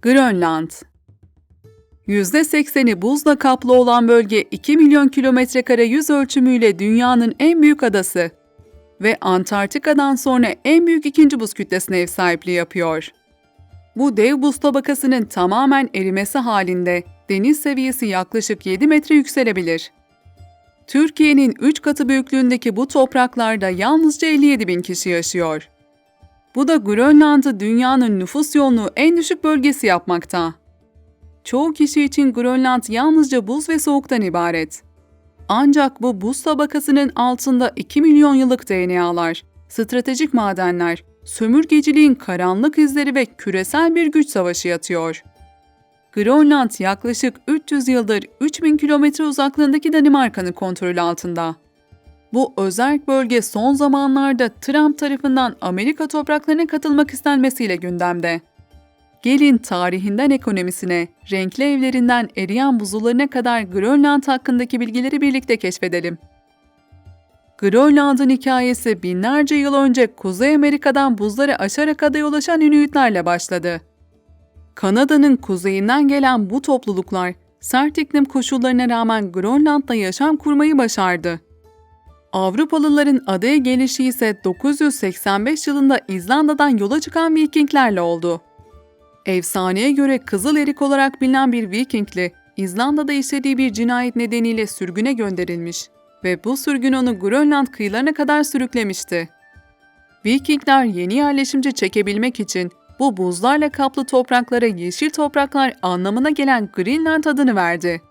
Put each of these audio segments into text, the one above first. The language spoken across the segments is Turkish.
Grönland. %80'i buzla kaplı olan bölge 2 milyon kilometrekare yüz ölçümüyle dünyanın en büyük adası ve Antarktika'dan sonra en büyük ikinci buz kütlesine ev sahipliği yapıyor. Bu dev buz tabakasının tamamen erimesi halinde deniz seviyesi yaklaşık 7 metre yükselebilir. Türkiye'nin 3 katı büyüklüğündeki bu topraklarda yalnızca 57 bin kişi yaşıyor. Bu da Grönland'ı dünyanın nüfus yoğunluğu en düşük bölgesi yapmakta. Çoğu kişi için Grönland yalnızca buz ve soğuktan ibaret. Ancak bu buz tabakasının altında 2 milyon yıllık DNA'lar, stratejik madenler, sömürgeciliğin karanlık izleri ve küresel bir güç savaşı yatıyor. Grönland yaklaşık 300 yıldır 3000 kilometre uzaklığındaki Danimarka'nın kontrolü altında. Bu özerk bölge son zamanlarda Trump tarafından Amerika topraklarına katılmak istenmesiyle gündemde. Gelin tarihinden ekonomisine, renkli evlerinden eriyen buzullarına kadar Grönland hakkındaki bilgileri birlikte keşfedelim. Grönland'ın hikayesi binlerce yıl önce Kuzey Amerika'dan buzları aşarak adaya ulaşan Inuitlerle başladı. Kanada'nın kuzeyinden gelen bu topluluklar, sert iklim koşullarına rağmen Grönland'da yaşam kurmayı başardı. Avrupalıların adaya gelişi ise 985 yılında İzlanda'dan yola çıkan Vikinglerle oldu. Efsaneye göre Kızıl Erik olarak bilinen bir Vikingli, İzlanda'da işlediği bir cinayet nedeniyle sürgüne gönderilmiş ve bu sürgün onu Grönland kıyılarına kadar sürüklemişti. Vikingler yeni yerleşimci çekebilmek için bu buzlarla kaplı topraklara yeşil topraklar anlamına gelen Greenland adını verdi.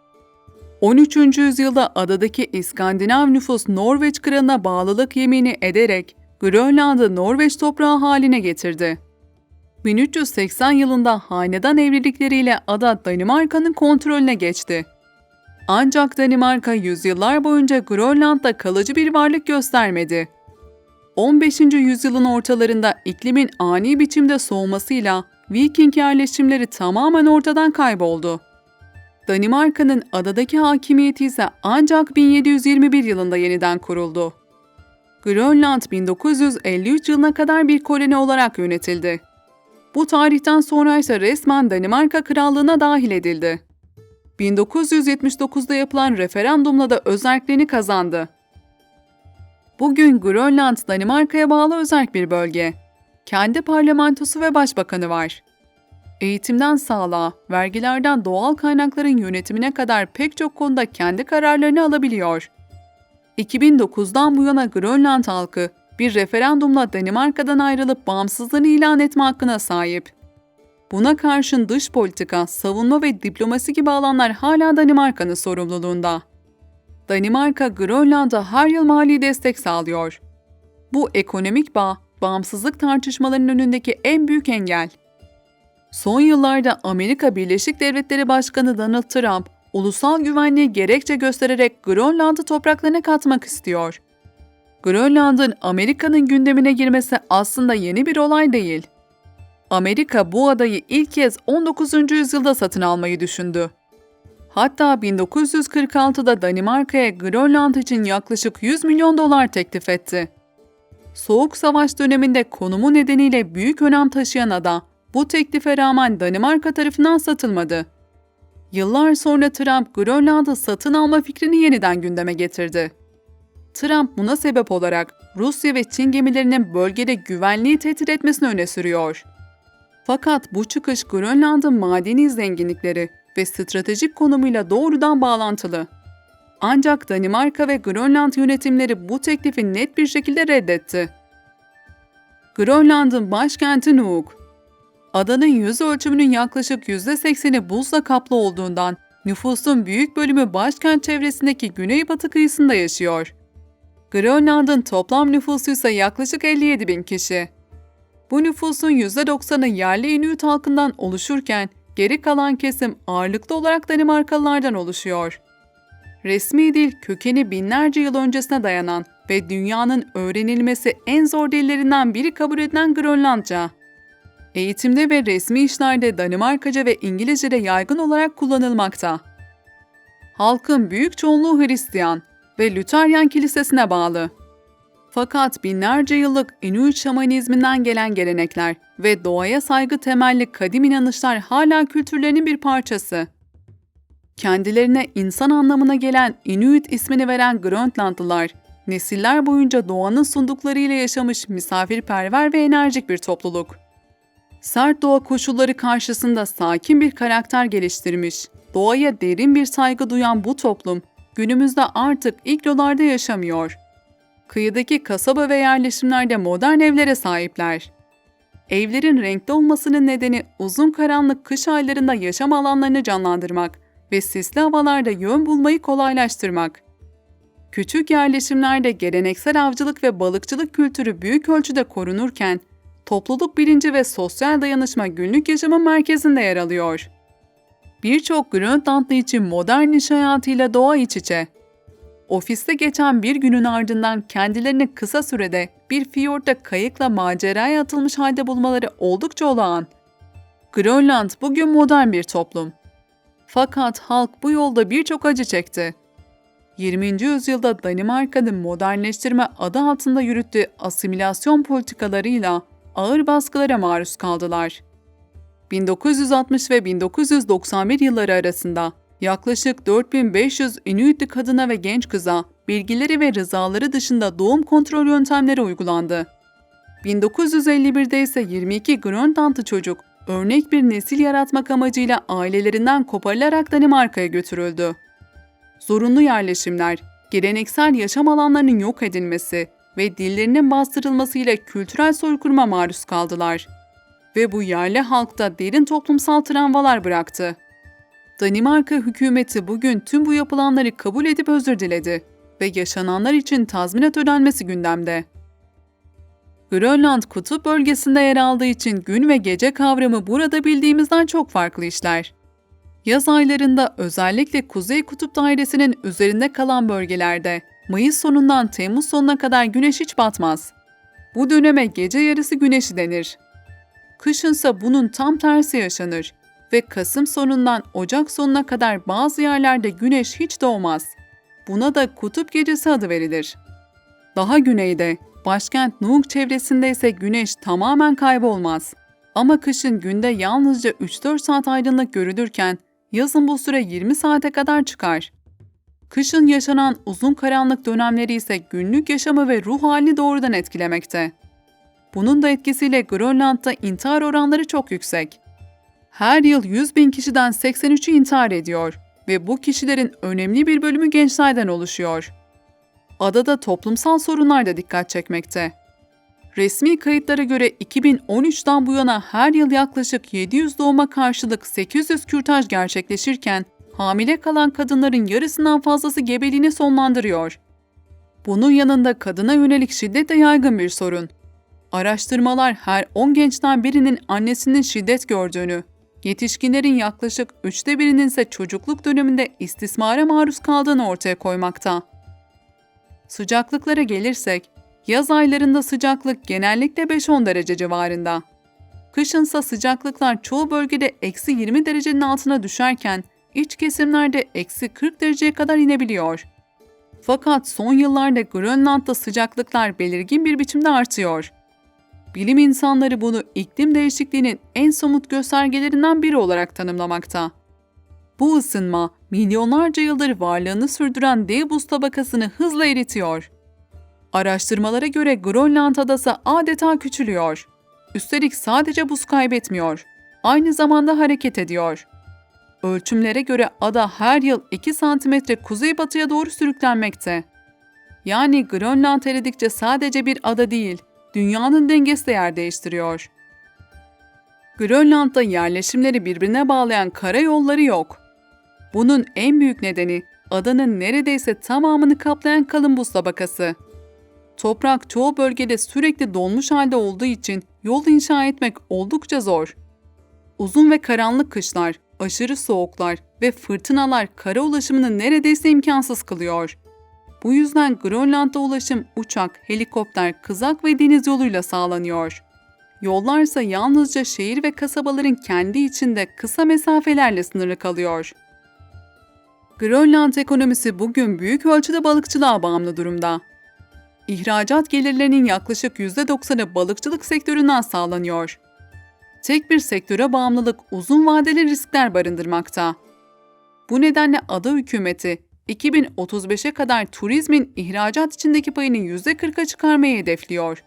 13. yüzyılda adadaki İskandinav nüfus Norveç kralına bağlılık yemini ederek Grönland'ı Norveç toprağı haline getirdi. 1380 yılında hanedan evlilikleriyle ada Danimarka'nın kontrolüne geçti. Ancak Danimarka yüzyıllar boyunca Grönland'da kalıcı bir varlık göstermedi. 15. yüzyılın ortalarında iklimin ani biçimde soğumasıyla Viking yerleşimleri tamamen ortadan kayboldu. Danimarka'nın adadaki hakimiyeti ise ancak 1721 yılında yeniden kuruldu. Grönland 1953 yılına kadar bir koloni olarak yönetildi. Bu tarihten sonra ise resmen Danimarka Krallığı'na dahil edildi. 1979'da yapılan referandumla da özerkliğini kazandı. Bugün Grönland, Danimarka'ya bağlı özerk bir bölge. Kendi parlamentosu ve başbakanı var. Eğitimden sağlığa, vergilerden doğal kaynakların yönetimine kadar pek çok konuda kendi kararlarını alabiliyor. 2009'dan bu yana Grönland halkı bir referandumla Danimarka'dan ayrılıp bağımsızlığını ilan etme hakkına sahip. Buna karşın dış politika, savunma ve diplomasi gibi alanlar hala Danimarka'nın sorumluluğunda. Danimarka, Grönland'a her yıl mali destek sağlıyor. Bu ekonomik bağ, bağımsızlık tartışmalarının önündeki en büyük engel. Son yıllarda Amerika Birleşik Devletleri Başkanı Donald Trump, ulusal güvenliği gerekçe göstererek Grönland'ı topraklarına katmak istiyor. Grönland'ın Amerika'nın gündemine girmesi aslında yeni bir olay değil. Amerika bu adayı ilk kez 19. yüzyılda satın almayı düşündü. Hatta 1946'da Danimarka'ya Grönland için yaklaşık 100 milyon dolar teklif etti. Soğuk Savaş döneminde konumu nedeniyle büyük önem taşıyan ada, bu teklife rağmen Danimarka tarafından satılmadı. Yıllar sonra Trump, Grönland'ı satın alma fikrini yeniden gündeme getirdi. Trump buna sebep olarak Rusya ve Çin gemilerinin bölgede güvenliği tehdit etmesini öne sürüyor. Fakat bu çıkış Grönland'ın madeni zenginlikleri ve stratejik konumuyla doğrudan bağlantılı. Ancak Danimarka ve Grönland yönetimleri bu teklifi net bir şekilde reddetti. Grönland'ın başkenti Nuuk. Adanın yüz ölçümünün yaklaşık %80'i buzla kaplı olduğundan nüfusun büyük bölümü başkent çevresindeki güneybatı kıyısında yaşıyor. Grönland'ın toplam nüfusu ise yaklaşık 57 bin kişi. Bu nüfusun %90'ı yerli Inuit halkından oluşurken geri kalan kesim ağırlıklı olarak Danimarkalılardan oluşuyor. Resmi dil kökeni binlerce yıl öncesine dayanan ve dünyanın öğrenilmesi en zor dillerinden biri kabul edilen Grönlandca. Eğitimde ve resmi işlerde Danimarkaca ve İngilizce'de yaygın olarak kullanılmakta. Halkın büyük çoğunluğu Hristiyan ve Lüteryan Kilisesi'ne bağlı. Fakat binlerce yıllık Inuit şamanizminden gelen gelenekler ve doğaya saygı temelli kadim inanışlar hala kültürlerinin bir parçası. Kendilerine insan anlamına gelen Inuit ismini veren Grönlandlılar, nesiller boyunca doğanın sunduklarıyla yaşamış misafirperver ve enerjik bir topluluk. Sert doğa koşulları karşısında sakin bir karakter geliştirmiş, doğaya derin bir saygı duyan bu toplum, günümüzde artık iglolarda yaşamıyor. Kıyıdaki kasaba ve yerleşimlerde modern evlere sahipler. Evlerin renkli olmasının nedeni uzun karanlık kış aylarında yaşam alanlarını canlandırmak ve sisli havalarda yön bulmayı kolaylaştırmak. Küçük yerleşimlerde geleneksel avcılık ve balıkçılık kültürü büyük ölçüde korunurken, topluluk bilinci ve sosyal dayanışma günlük yaşamın merkezinde yer alıyor. Birçok Grönlandlı için modern iş hayatıyla doğa iç içe. Ofiste geçen bir günün ardından kendilerini kısa sürede bir fiyortta kayıkla maceraya atılmış halde bulmaları oldukça olağan. Grönland bugün modern bir toplum. Fakat halk bu yolda birçok acı çekti. 20. yüzyılda Danimarka'nın modernleştirme adı altında yürüttüğü asimilasyon politikalarıyla ağır baskılara maruz kaldılar. 1960 ve 1991 yılları arasında yaklaşık 4500 Inuitli kadına ve genç kıza bilgileri ve rızaları dışında doğum kontrol yöntemleri uygulandı. 1951'de ise 22 Grönlandlı çocuk örnek bir nesil yaratmak amacıyla ailelerinden koparılarak Danimarka'ya götürüldü. Zorunlu yerleşimler, geleneksel yaşam alanlarının yok edilmesi ve dillerinin bastırılmasıyla kültürel soykırıma maruz kaldılar. Ve bu yerli halkta derin toplumsal travmalar bıraktı. Danimarka hükümeti bugün tüm bu yapılanları kabul edip özür diledi ve yaşananlar için tazminat ödenmesi gündemde. Grönland kutup bölgesinde yer aldığı için gün ve gece kavramı burada bildiğimizden çok farklı işler. Yaz aylarında özellikle Kuzey Kutup Dairesi'nin üzerinde kalan bölgelerde Mayıs sonundan Temmuz sonuna kadar güneş hiç batmaz. Bu döneme gece yarısı güneşi denir. Kışınsa bunun tam tersi yaşanır ve Kasım sonundan Ocak sonuna kadar bazı yerlerde güneş hiç doğmaz. Buna da kutup gecesi adı verilir. Daha güneyde, başkent Nuuk çevresinde ise güneş tamamen kaybolmaz. Ama kışın günde yalnızca 3-4 saat aydınlık görülürken, yazın bu süre 20 saate kadar çıkar. Kışın yaşanan uzun karanlık dönemleri ise günlük yaşamı ve ruh halini doğrudan etkilemekte. Bunun da etkisiyle Grönland'da intihar oranları çok yüksek. Her yıl 100.000 kişiden 83'ü intihar ediyor ve bu kişilerin önemli bir bölümü gençlerden oluşuyor. Adada toplumsal sorunlar da dikkat çekmekte. Resmi kayıtlara göre 2013'ten bu yana her yıl yaklaşık 700 doğuma karşılık 800 kürtaj gerçekleşirken, hamile kalan kadınların yarısından fazlası gebeliğini sonlandırıyor. Bunun yanında kadına yönelik şiddet de yaygın bir sorun. Araştırmalar her 10 gençten birinin annesinin şiddet gördüğünü, yetişkinlerin yaklaşık 1/3'inin ise çocukluk döneminde istismara maruz kaldığını ortaya koymakta. Sıcaklıklara gelirsek, yaz aylarında sıcaklık genellikle 5-10 derece civarında. Kışınsa sıcaklıklar çoğu bölgede -20 derecenin altına düşerken, iç kesimlerde -40 dereceye kadar inebiliyor. Fakat son yıllarda Grönland'da sıcaklıklar belirgin bir biçimde artıyor. Bilim insanları bunu iklim değişikliğinin en somut göstergelerinden biri olarak tanımlamakta. Bu ısınma, milyonlarca yıldır varlığını sürdüren dev buz tabakasını hızla eritiyor. Araştırmalara göre Grönland adası adeta küçülüyor. Üstelik sadece buz kaybetmiyor, aynı zamanda hareket ediyor. Ölçümlere göre ada her yıl 2 santimetre kuzeybatıya doğru sürüklenmekte. Yani Grönland eridikçe sadece bir ada değil, dünyanın dengesi de yer değiştiriyor. Grönland'da yerleşimleri birbirine bağlayan karayolları yok. Bunun en büyük nedeni adanın neredeyse tamamını kaplayan kalın buz tabakası. Toprak çoğu bölgede sürekli donmuş halde olduğu için yol inşa etmek oldukça zor. Uzun ve karanlık kışlar, aşırı soğuklar ve fırtınalar kara ulaşımını neredeyse imkansız kılıyor. Bu yüzden Grönland'a ulaşım uçak, helikopter, kızak ve deniz yoluyla sağlanıyor. Yollarsa yalnızca şehir ve kasabaların kendi içinde kısa mesafelerle sınırlı kalıyor. Grönland ekonomisi bugün büyük ölçüde balıkçılığa bağımlı durumda. ihracat gelirlerinin yaklaşık %90'ı balıkçılık sektöründen sağlanıyor. Tek bir sektöre bağımlılık uzun vadeli riskler barındırmakta. Bu nedenle ada hükümeti 2035'e kadar turizmin ihracat içindeki payını %40'a çıkarmayı hedefliyor.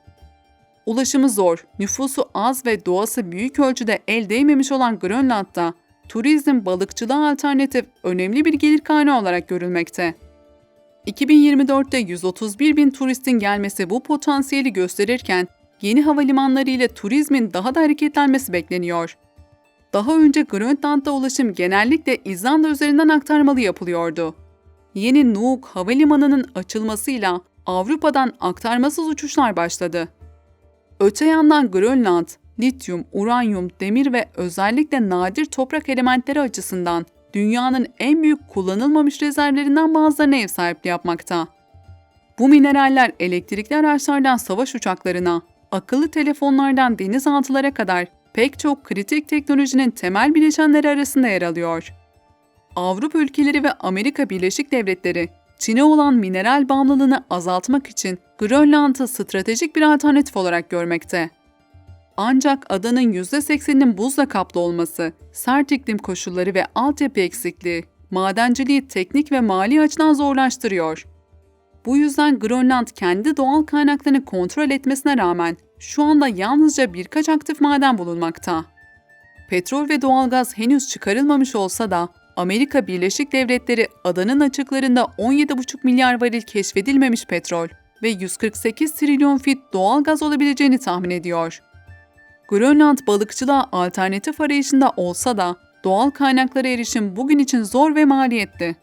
Ulaşımı zor, nüfusu az ve doğası büyük ölçüde el değmemiş olan Grönland'da turizm balıkçılığa alternatif önemli bir gelir kaynağı olarak görülmekte. 2024'te 131 bin turistin gelmesi bu potansiyeli gösterirken yeni havalimanları ile turizmin daha da hareketlenmesi bekleniyor. Daha önce Grönland'da ulaşım genellikle İzlanda üzerinden aktarmalı yapılıyordu. Yeni Nuuk Havalimanı'nın açılmasıyla Avrupa'dan aktarmasız uçuşlar başladı. Öte yandan Grönland, lityum, uranyum, demir ve özellikle nadir toprak elementleri açısından dünyanın en büyük kullanılmamış rezervlerinden bazılarına ev sahipliği yapmakta. Bu mineraller elektrikli araçlardan savaş uçaklarına, akıllı telefonlardan denizaltılara kadar pek çok kritik teknolojinin temel bileşenleri arasında yer alıyor. Avrupa ülkeleri ve Amerika Birleşik Devletleri, Çin'e olan mineral bağımlılığını azaltmak için Grönland'ı stratejik bir alternatif olarak görmekte. Ancak adanın %80'inin buzla kaplı olması, sert iklim koşulları ve altyapı eksikliği, madenciliği teknik ve mali açıdan zorlaştırıyor. Bu yüzden Grönland kendi doğal kaynaklarını kontrol etmesine rağmen şu anda yalnızca birkaç aktif maden bulunmakta. Petrol ve doğalgaz henüz çıkarılmamış olsa da Amerika Birleşik Devletleri adanın açıklarında 17,5 milyar varil keşfedilmemiş petrol ve 148 trilyon fit doğalgaz olabileceğini tahmin ediyor. Grönland balıkçılığa alternatif arayışında olsa da doğal kaynaklara erişim bugün için zor ve maliyetli.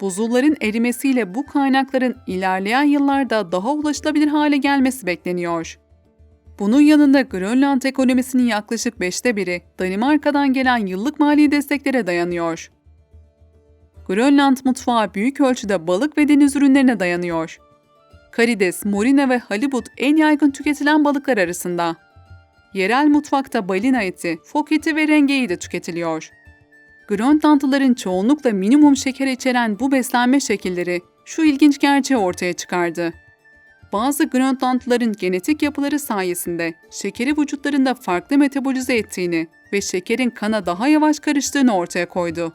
Buzulların erimesiyle bu kaynakların ilerleyen yıllarda daha ulaşılabilir hale gelmesi bekleniyor. Bunun yanında Grönland ekonomisinin yaklaşık 5'te biri Danimarka'dan gelen yıllık mali desteklere dayanıyor. Grönland mutfağı büyük ölçüde balık ve deniz ürünlerine dayanıyor. Karides, morina ve halibut en yaygın tüketilen balıklar arasında. Yerel mutfakta balina eti, fok eti ve rengeyi de tüketiliyor. Grönlandlıların çoğunlukla minimum şeker içeren bu beslenme şekilleri şu ilginç gerçeği ortaya çıkardı. Bazı Grönlandlıların genetik yapıları sayesinde şekeri vücutlarında farklı metabolize ettiğini ve şekerin kana daha yavaş karıştığını ortaya koydu.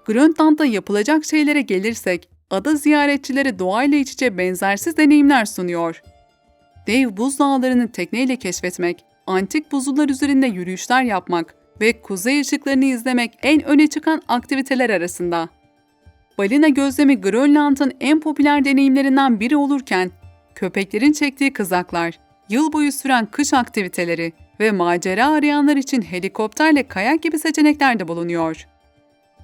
Grönland'da yapılacak şeylere gelirsek, ada ziyaretçilere doğayla iç içe benzersiz deneyimler sunuyor. Dev buz dağlarını tekneyle keşfetmek, antik buzullar üzerinde yürüyüşler yapmak ve kuzey ışıklarını izlemek en öne çıkan aktiviteler arasında. Balina gözlemi Grönland'ın en popüler deneyimlerinden biri olurken, köpeklerin çektiği kızaklar, yıl boyu süren kış aktiviteleri ve macera arayanlar için helikopterle kayak gibi seçenekler de bulunuyor.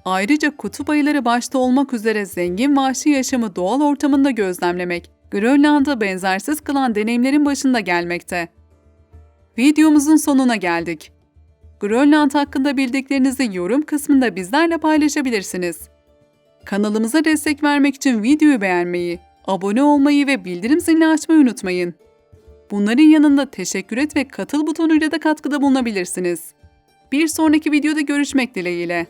Ayrıca kutup ayıları başta olmak üzere zengin vahşi yaşamı doğal ortamında gözlemlemek, Grönland'ı benzersiz kılan deneyimlerin başında gelmekte. Videomuzun sonuna geldik. Grönland hakkında bildiklerinizi yorum kısmında bizlerle paylaşabilirsiniz. Kanalımıza destek vermek için videoyu beğenmeyi, abone olmayı ve bildirim zilini açmayı unutmayın. Bunların yanında teşekkür et ve katıl butonuyla da katkıda bulunabilirsiniz. Bir sonraki videoda görüşmek dileğiyle.